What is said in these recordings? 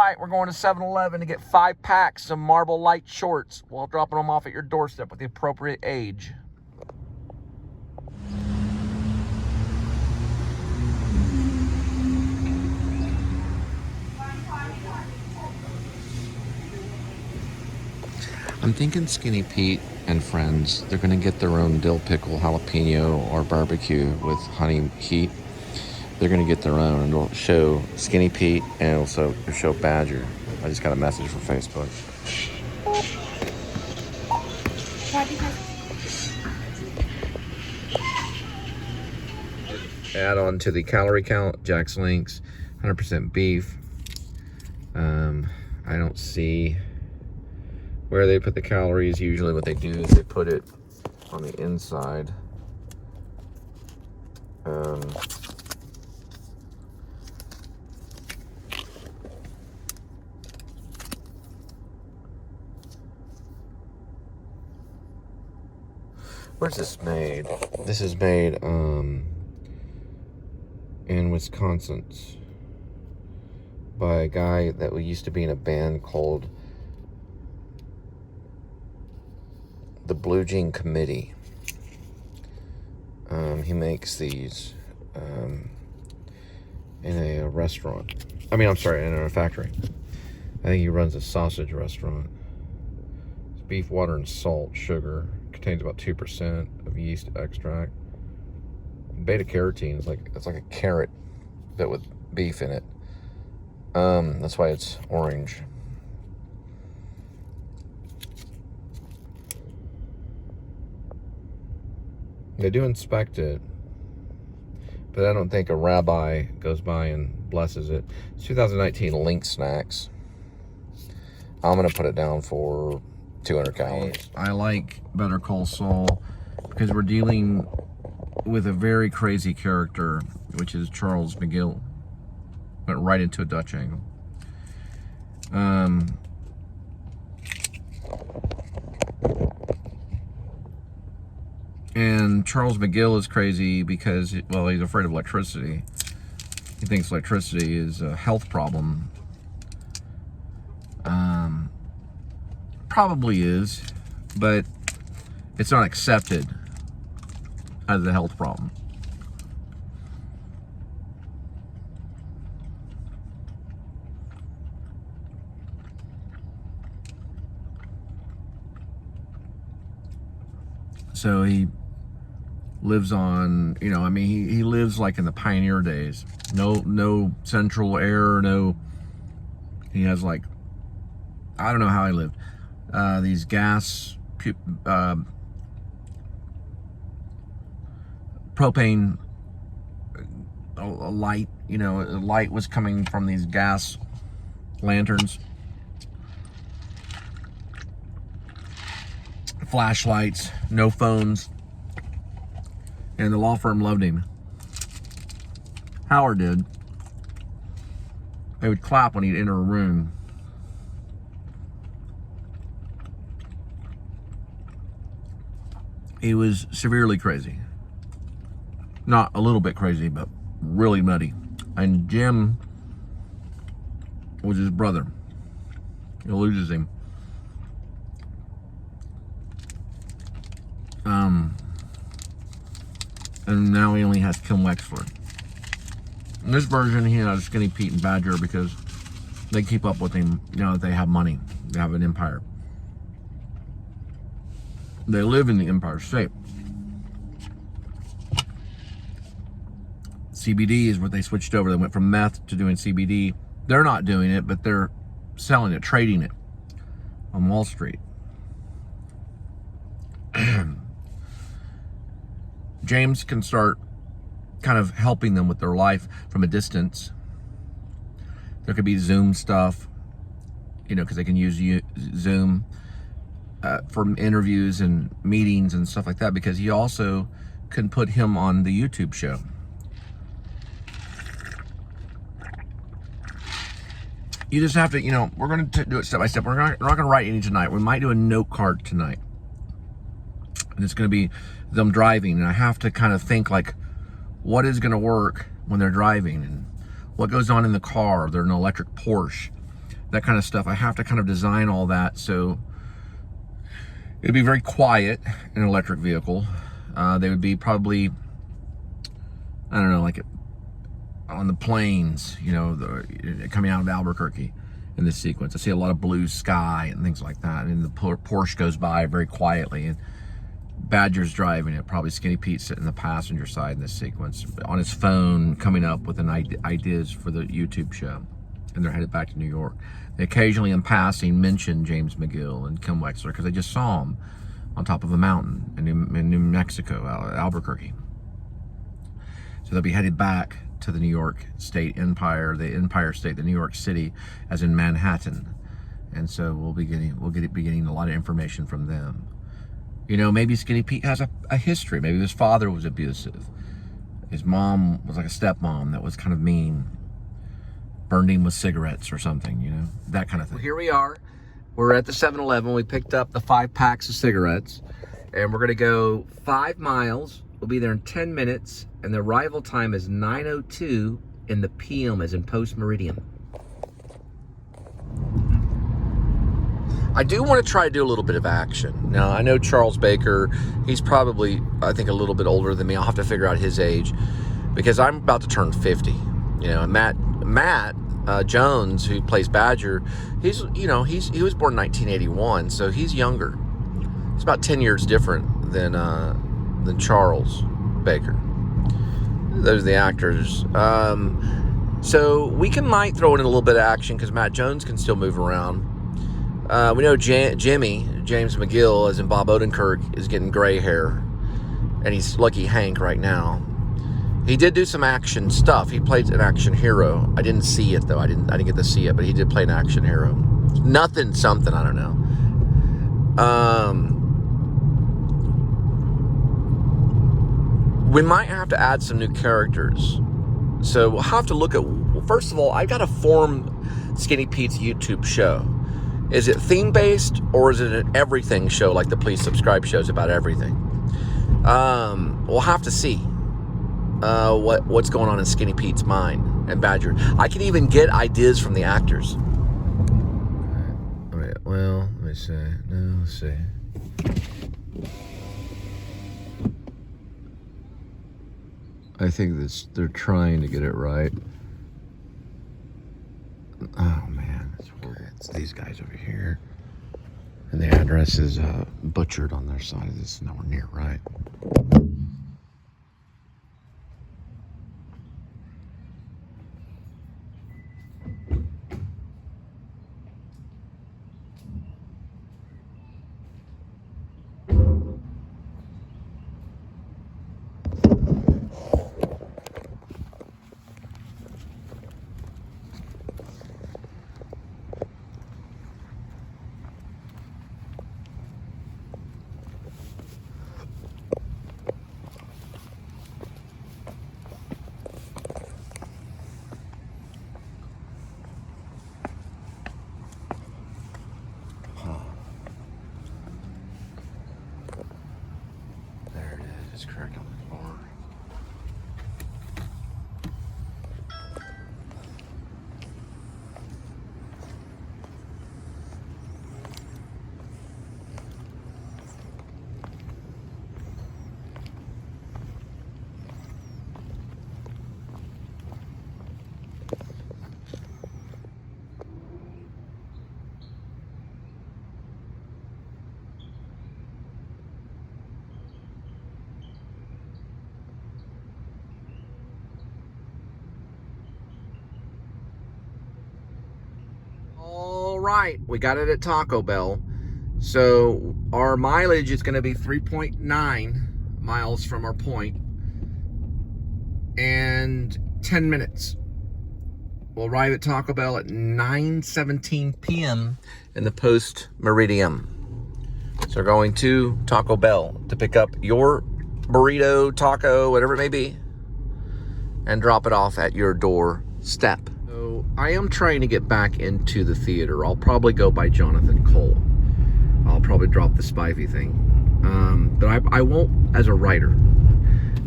right, we're going to 7-Eleven to get 5 packs of Marble Light shorts while dropping them off at your doorstep with the appropriate age. I'm thinking Skinny Pete and friends, they're going to get their own dill pickle, jalapeno, or barbecue with honey heat. They're going to get their own, and it'll show Skinny Pete and also show Badger. I just got a message from Facebook. Add on to the calorie count, Jack's Links, 100% beef. I don't see where they put the calories. Usually what they do is they put it on the inside. Where's this made? This is made in Wisconsin by a guy that used to be in a band called the Blue Jean Committee. He makes these in a restaurant. I mean, I'm sorry, in a factory. I think he runs a sausage restaurant. It's beef, water, and salt, sugar. Contains about 2% of yeast extract. Beta carotene is it's like a carrot, but with beef in it. That's why it's orange. They do inspect it, but I don't think a rabbi goes by and blesses it. It's 2019 Link Snacks. I'm gonna put it down for 200 calories. I like Better Call Saul because we're dealing with a very crazy character, which is Charles McGill. Went right into a Dutch angle. And Charles McGill is crazy because, well, he's afraid of electricity. He thinks electricity is a health problem. Probably is, but it's not accepted as a health problem. So he lives on, I mean, he lives like in the pioneer days. No central air, he has I don't know how he lived. These gas, propane, a light, a light was coming from these gas lanterns. Flashlights, no phones. And the law firm loved him. Howard did. They would clap when he'd enter a room. He was severely crazy. Not a little bit crazy, but really nutty. And Jim was his brother. He loses him. And now he only has Kim Wexford. In this version, he has Skinny Pete and Badger because they keep up with him. They have money. They have an empire. They live in the Empire State. CBD is what they switched over. They went from meth to doing CBD. They're not doing it, but they're selling it, trading it on Wall Street. James can start kind of helping them with their life from a distance. There could be Zoom stuff, because they can use Zoom for interviews and meetings and stuff like that, because he also can put him on the YouTube show. You just have to, we're going to do it step by step. We're not going to write any tonight. We might do a note card tonight. And it's going to be them driving. And I have to kind of think what is going to work when they're driving and what goes on in the car. They're an electric Porsche. that kind of stuff. I have to kind of design all that so it'd be very quiet in an electric vehicle. They would be probably, I don't know, like on the plains, you know, coming out of Albuquerque in this sequence. I see a lot of blue sky and things like that. And the Porsche goes by very quietly, and Badger's driving it. Probably Skinny Pete sitting in the passenger side in this sequence on his phone, coming up with ideas for the YouTube show. And they're headed back to New York. They occasionally, in passing, mention James McGill and Kim Wexler because they just saw him on top of a mountain in New Mexico, Albuquerque. So they'll be headed back to the New York State Empire, the Empire State, the New York City, as in Manhattan. And so we'll be getting a lot of information from them. You know, maybe Skinny Pete has a history. Maybe his father was abusive. His mom was like a stepmom that was kind of mean. Burned him with cigarettes or something, you know, that kind of thing. Well, here we are. We're at the 7-Eleven. We picked up the 5 packs of cigarettes, and we're gonna go 5 miles. We'll be there in 10 minutes, and the arrival time is 9:02 in the PM, as in post-meridian. I do want to try to do a little bit of action. Now, I know Charles Baker, he's probably, I think, a little bit older than me. I'll have to figure out his age, because I'm about to turn 50. You know, and Matt Jones, who plays Badger, he was born in 1981, so he's younger. He's about 10 years different than Charles Baker. Those are the actors. So we might throw in a little bit of action because Matt Jones can still move around. We know Jimmy, James McGill, as in Bob Odenkirk, is getting gray hair, and he's Lucky Hank right now. He did do some action stuff. He played an action hero. I didn't see it though. I didn't get to see it, but he did play an action hero. Nothing, something, I don't know. We might have to add some new characters. So we'll have to look at, first of all, I got to form Skinny Pete's YouTube show. Is it theme-based, or is it an everything show like the Please Subscribe shows about everything? We'll have to see. What's going on in Skinny Pete's mind and Badger. I can even get ideas from the actors. All right, well, let me see. No, let's see. I think they're trying to get it right. Oh man, it's horrible. It's these guys over here. And the address is butchered on their side. This is nowhere near right. It's cracked on the bar. Right, we got it at Taco Bell. So our mileage is going to be 3.9 miles from our point, and 10 minutes. We'll arrive at Taco Bell at 9:17 p.m. in the post meridian. So we're going to Taco Bell to pick up your burrito, taco, whatever it may be, and drop it off at your doorstep. I am trying to get back into the theater. I'll probably go by Jonathan Cole. I'll probably drop the Spivey thing. But I won't as a writer.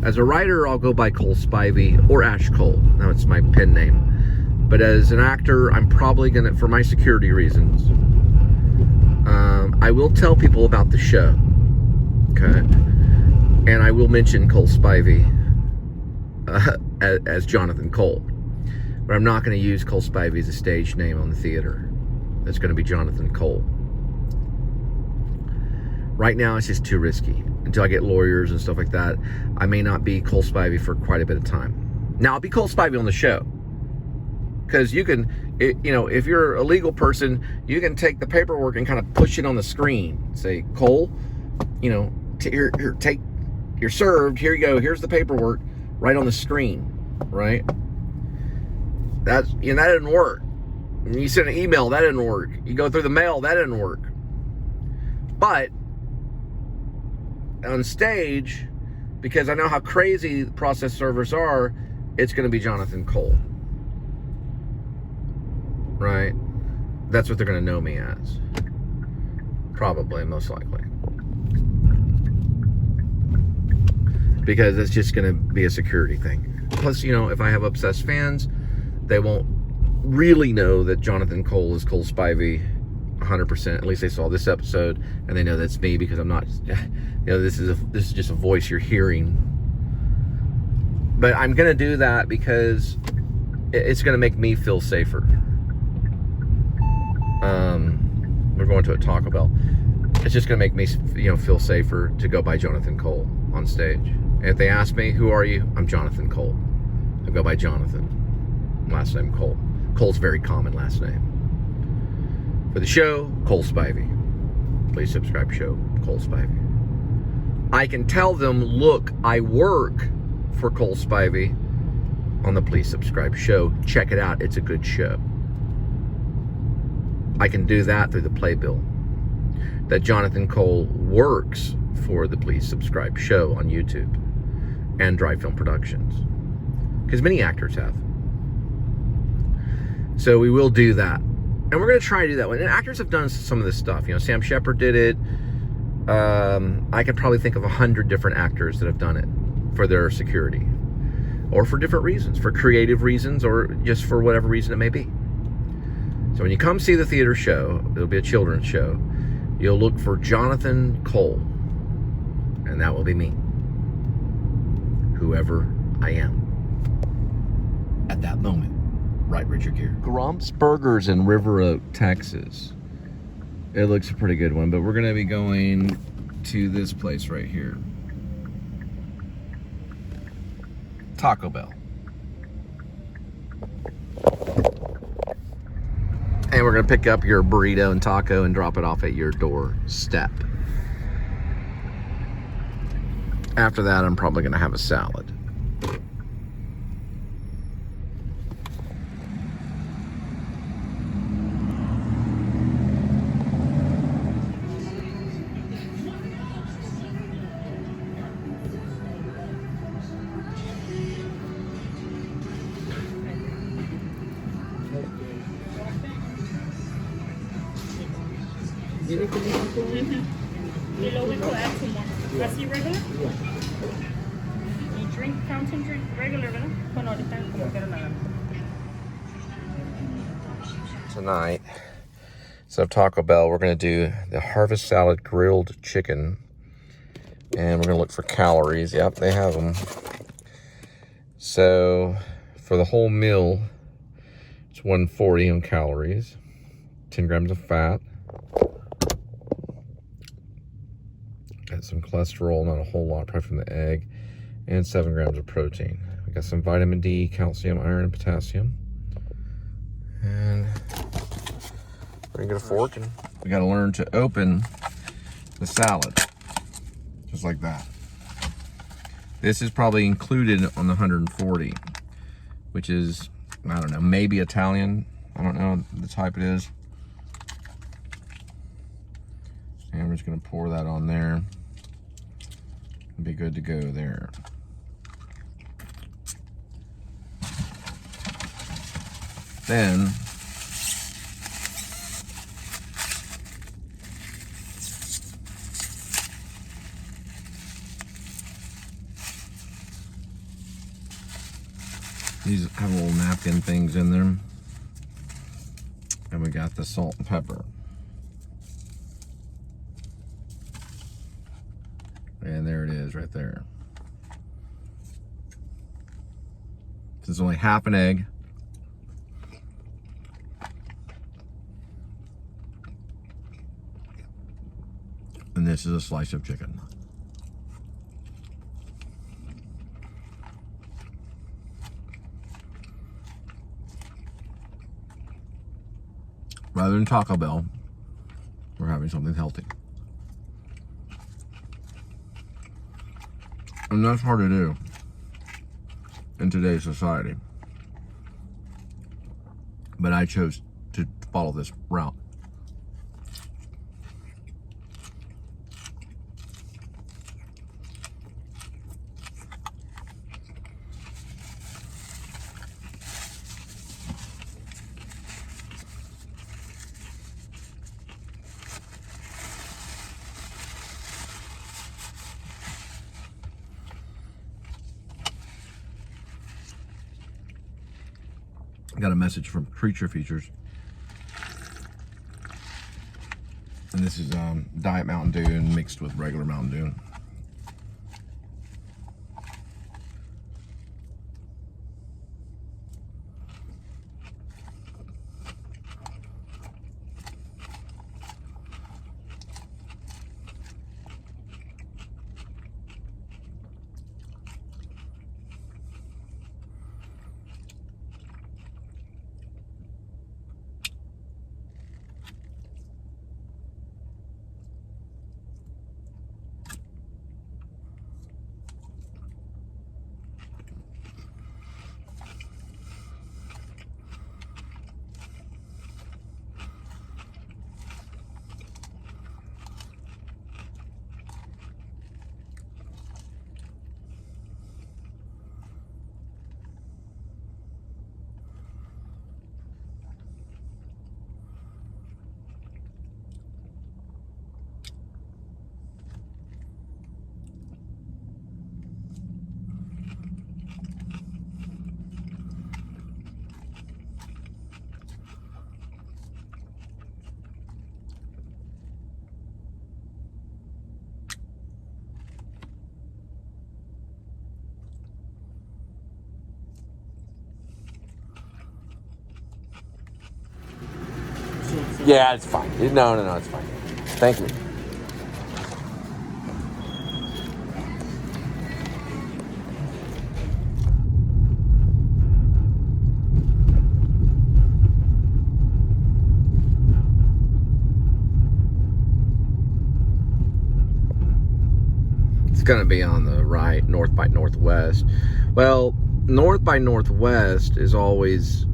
As a writer, I'll go by Cole Spivey or Ash Cole. Now it's my pen name. But as an actor, I'm probably gonna, for my security reasons, I will tell people about the show, okay? And I will mention Cole Spivey as Jonathan Cole. But I'm not going to use Cole Spivey as a stage name on the theater. It's going to be Jonathan Cole. Right now, it's just too risky. Until I get lawyers and stuff like that, I may not be Cole Spivey for quite a bit of time. Now, I'll be Cole Spivey on the show. Because you can, you know, if you're a legal person, you can take the paperwork and kind of push it on the screen. Say, Cole, you know, here, take, you're served, here you go, here's the paperwork, right on the screen, right? That's, you know, that didn't work. You send an email, that didn't work. You go through the mail, that didn't work. But on stage, because I know how crazy process servers are, it's going to be Jonathan Cole. Right? That's what they're going to know me as. Probably, most likely. Because it's just going to be a security thing. Plus, you know, if I have obsessed fans, they won't really know that Jonathan Cole is Cole Spivey 100%. At least they saw this episode and they know that's me, because I'm not, you know, this is just a voice you're hearing. But I'm going to do that because it's going to make me feel safer. We're going to a Taco Bell. It's just going to make me, you know, feel safer to go by Jonathan Cole on stage. And if they ask me, who are you? I'm Jonathan Cole. I go by Jonathan. Last name Cole. Cole's a very common last name. For the show, Cole Spivey. Please subscribe show, Cole Spivey. I can tell them, look, I work for Cole Spivey on the Please Subscribe show. Check it out. It's a good show. I can do that through the playbill. That Jonathan Cole works for the Please Subscribe show on YouTube and Drive Film Productions. Because many actors have. So we will do that. And we're going to try to do that one. And actors have done some of this stuff. You know, Sam Shepard did it. I could probably think of 100 different actors that have done it for their security. Or for different reasons. For creative reasons or just for whatever reason it may be. So when you come see the theater show, it'll be a children's show, you'll look for Jonathan Cole. And that will be me. Whoever I am. At that moment. Right, Richard Gere. Grump's Burgers in River Oak, Texas. It looks a pretty good one, but we're going to be going to this place right here. Taco Bell. And we're going to pick up your burrito and taco and drop it off at your doorstep. After that, I'm probably going to have a salad. Below we could add some more. I see regular? You drink, fountain drink, regular, ¿verdad? Bueno, ahorita como quiera nada. Tonight, instead of Taco Bell, we're going to do the Harvest Salad Grilled Chicken. And we're going to look for calories. Yep, they have them. So, for the whole meal, it's 140 on calories. 10 grams of fat. Got some cholesterol, not a whole lot, probably from the egg, and 7 grams of protein. We got some vitamin D, calcium, iron, and potassium. And we're gonna get a fork, and we gotta learn to open the salad, just like that. This is probably included on the 140, which is, I don't know, maybe Italian. I don't know the type it is. And we're just gonna pour that on there. Be good to go there. Then these have little napkin things in them. we got the salt and pepper. And there it is right there. This is only half an egg. And this is a slice of chicken. Rather than Taco Bell, we're having something healthy. And that's hard to do in today's society. But I chose to follow this route. Got a message from Creature Features. And this is Diet Mountain Dew mixed with regular Mountain Dew. Yeah, it's fine. No, it's fine. Thank you. It's going to be on the right, north by northwest. Well, north by northwest is always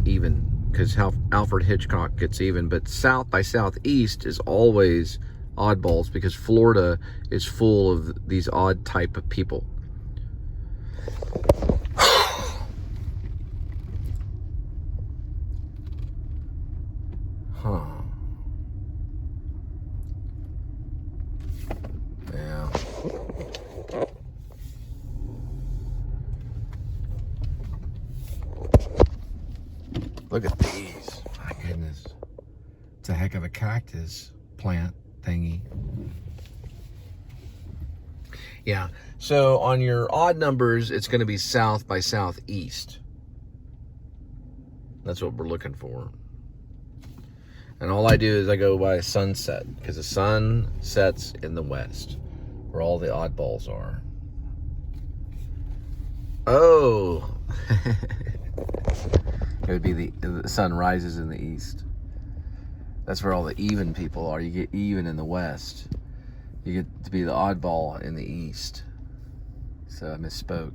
even, because how Alfred Hitchcock gets even, but south by southeast is always oddballs, because Florida is full of these odd type of people. Huh. Yeah. Look at these. My goodness. It's a heck of a cactus plant thingy. Yeah. So on your odd numbers, it's going to be south by southeast. That's what we're looking for. And all I do is I go by sunset, because the sun sets in the west, where all the oddballs are. Oh. It would be the sun rises in the east. That's where all the even people are. You get even in the west. You get to be the oddball in the east. So I misspoke.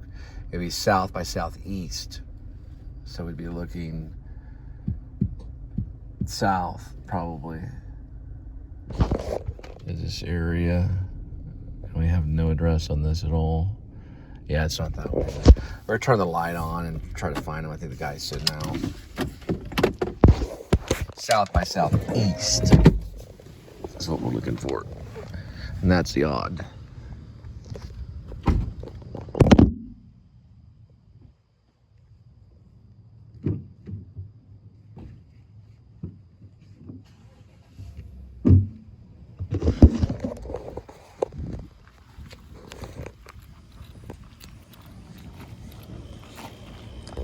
It'd be south by southeast. So we'd be looking south, probably. Is this area? We have no address on this at all. Yeah, it's not that way. We're gonna turn the light on and try to find him. I think the guy's sitting out. South by southeast. That's what we're looking for. And that's the odd.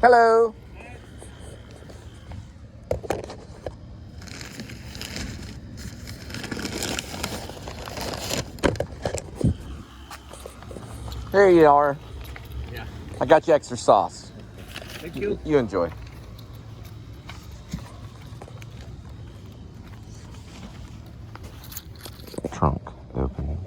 Hello. Here you are. Yeah. I got you extra sauce. Thank you. You enjoy. Trunk opening.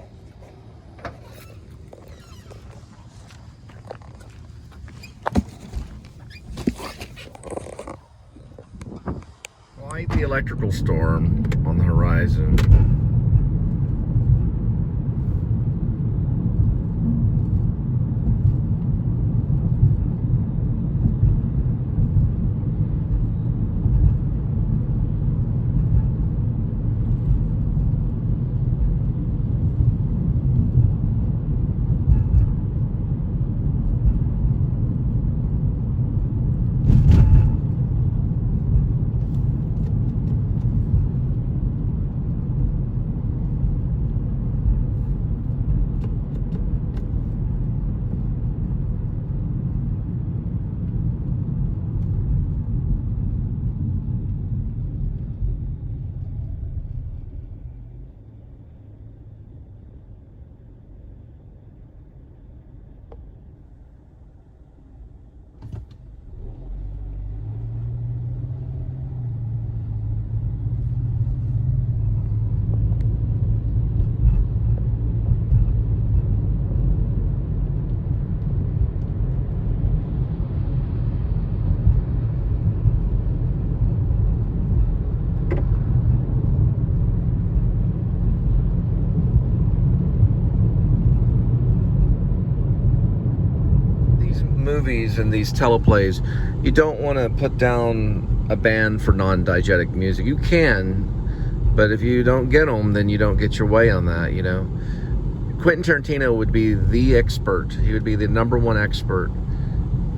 Quite the electrical storm on the horizon. Movies and these teleplays, you don't want to put down a ban for non-diegetic music. You can, but if you don't get them, then you don't get your way on that, you know. Quentin Tarantino would be the expert. He would be the #1 expert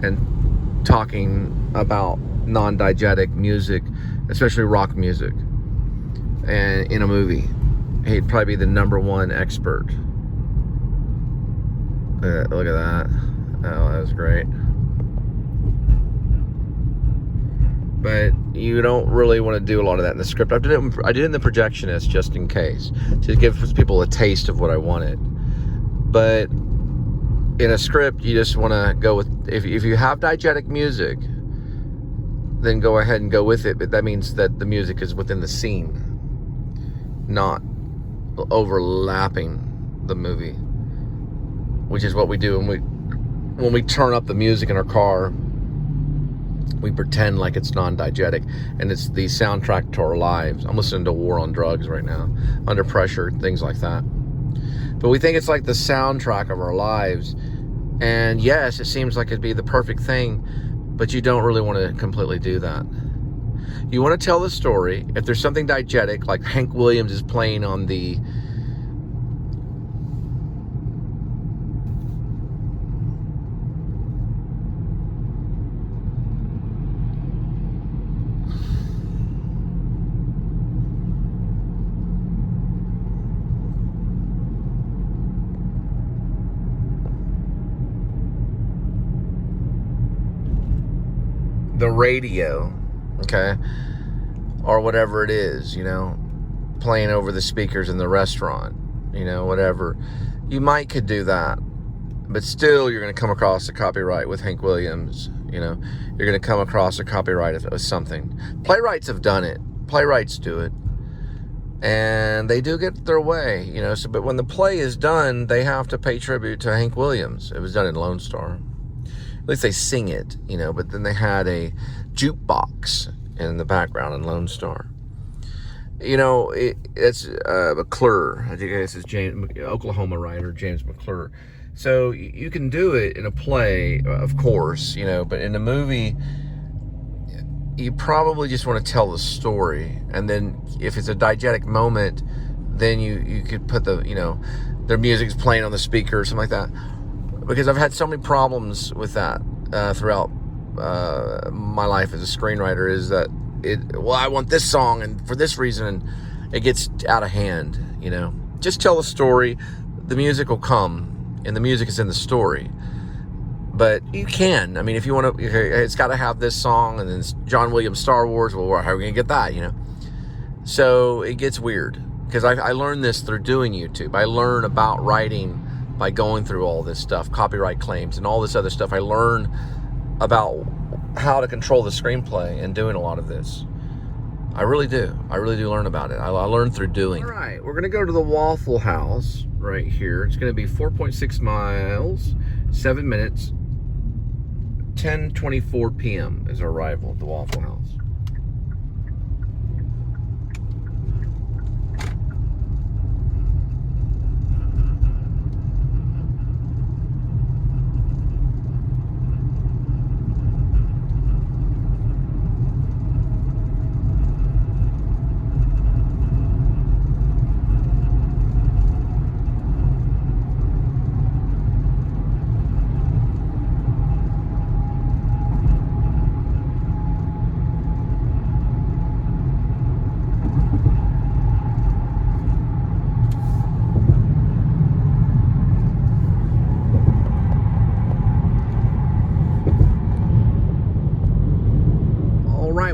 in talking about non-diegetic music, especially rock music, and in a movie. He'd probably be the #1 expert. Look at that. Oh, that was great. But you don't really want to do a lot of that in the script. I did it in the projectionist just in case, to give people a taste of what I wanted. But in a script, you just want to go with, if you have diegetic music, then go ahead and go with it. But that means that the music is within the scene, not overlapping the movie, which is what we do when we turn up the music in our car. We pretend like it's non-diegetic, and it's the soundtrack to our lives. I'm listening to War on Drugs right now, Under Pressure, things like that. But we think it's like the soundtrack of our lives. And yes, it seems like it'd be the perfect thing, but you don't really want to completely do that. You want to tell the story. If there's something diegetic, like Hank Williams is playing on the radio, okay, or whatever it is, you know, playing over the speakers in the restaurant, you know, whatever, you might could do that, but still you're going to come across a copyright with Hank Williams. You know, you're going to come across a copyright of something. Playwrights have done it. Playwrights do it, and they do get their way, you know. So, but when the play is done, they have to pay tribute to Hank Williams. It was done in Lone Star. At least they sing it, you know, but then they had a jukebox in the background in Lone Star. You know, it's McClure. I think this is Oklahoma writer James McClure. So you can do it in a play, of course, you know, but in a movie, you probably just want to tell the story. And then if it's a diegetic moment, then you could put the, you know, their music's playing on the speaker or something like that. Because I've had so many problems with that throughout my life as a screenwriter, is that I want this song and for this reason, and it gets out of hand, you know. Just tell the story, the music will come, and the music is in the story. But you can. I mean, if you want to, it's got to have this song and then John Williams Star Wars. Well, how are we going to get that, you know? So it gets weird because I learned this through doing YouTube. I learn about writing by going through all this stuff, copyright claims and all this other stuff. I learn about how to control the screenplay and doing a lot of this. I really do. I really do learn about it. I learned through doing. All right, we're going to go to the Waffle House right here. It's going to be 4.6 miles, 7 minutes, 10:24 p.m. is our arrival at the Waffle House.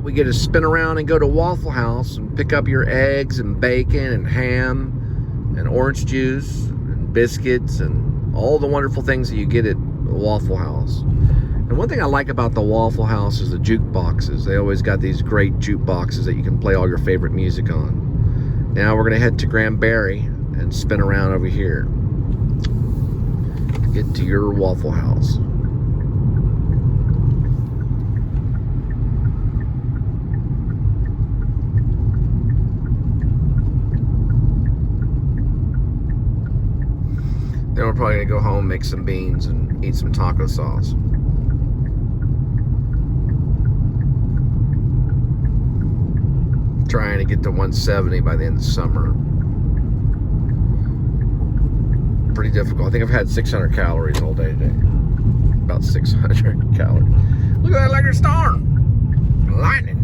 We get to spin around and go to Waffle House and pick up your eggs and bacon and ham and orange juice and biscuits and all the wonderful things that you get at Waffle House. And one thing I like about the Waffle House is the jukeboxes. They always got these great jukeboxes that you can play all your favorite music on. Now we're going to head to Granbury and spin around over here. Get to your Waffle House. Then we're probably gonna go home, make some beans, and eat some taco sauce. Trying to get to 170 by the end of the summer. Pretty difficult. I think I've had 600 calories all day today. About 600 calories. Look at that electric storm! Lightning!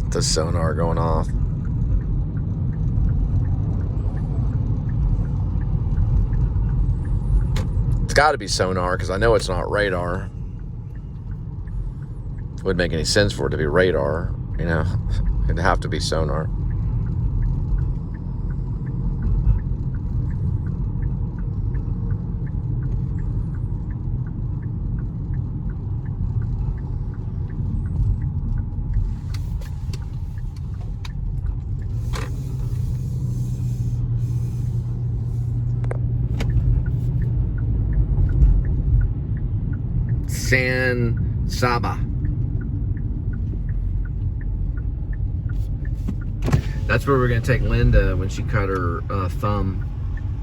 The sonar going off. It's got to be sonar because I know it's not radar. It wouldn't make any sense for it to be radar, you know. It'd have to be sonar. San Saba. That's where we're going to take Linda when she cut her thumb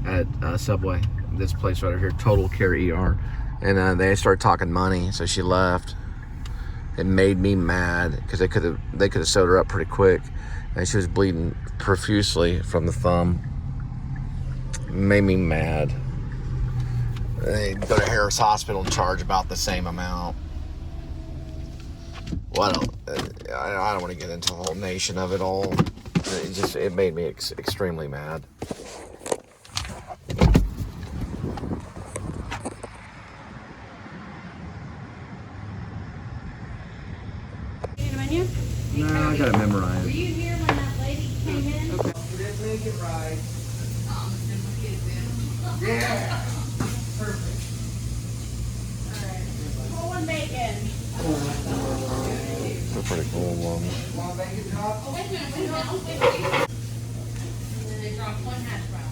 at Subway. This place right over here, Total Care ER. And they started talking money, so she left. It made me mad because they could have sewed her up pretty quick, and she was bleeding profusely from the thumb. It made me mad. They go to Harris Hospital and charge about the same amount. Well, I don't want to get into the whole nation of it all. It made me extremely mad. No, I got it memorized. Were you here when that lady came in? Okay. Let's make it right. Yeah. Perfect. Alright. Cole and bacon. They're pretty cool ones. Want bacon top? Oh, wait a minute. And then they dropped one hash brown.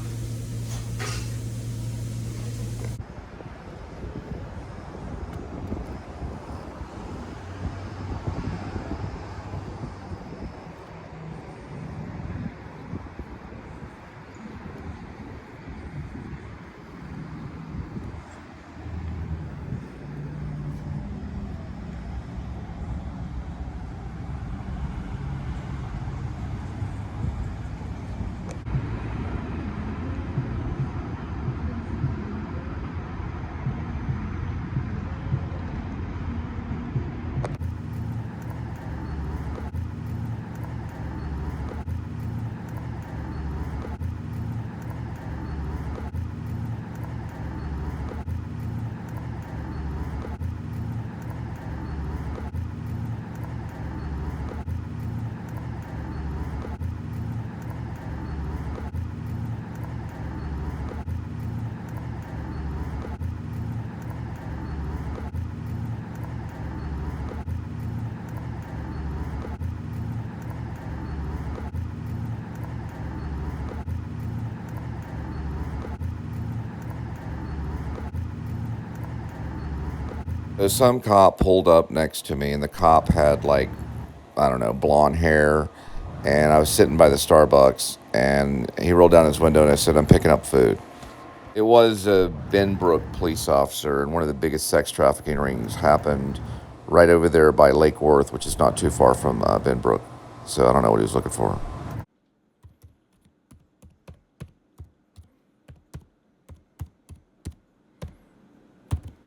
Some cop pulled up next to me, and the cop had, like, I don't know, blonde hair, and I was sitting by the Starbucks, and he rolled down his window, and I said, I'm picking up food. It was a Benbrook police officer, and one of the biggest sex trafficking rings happened right over there by Lake Worth, which is not too far from Benbrook. So I don't know what he was looking for.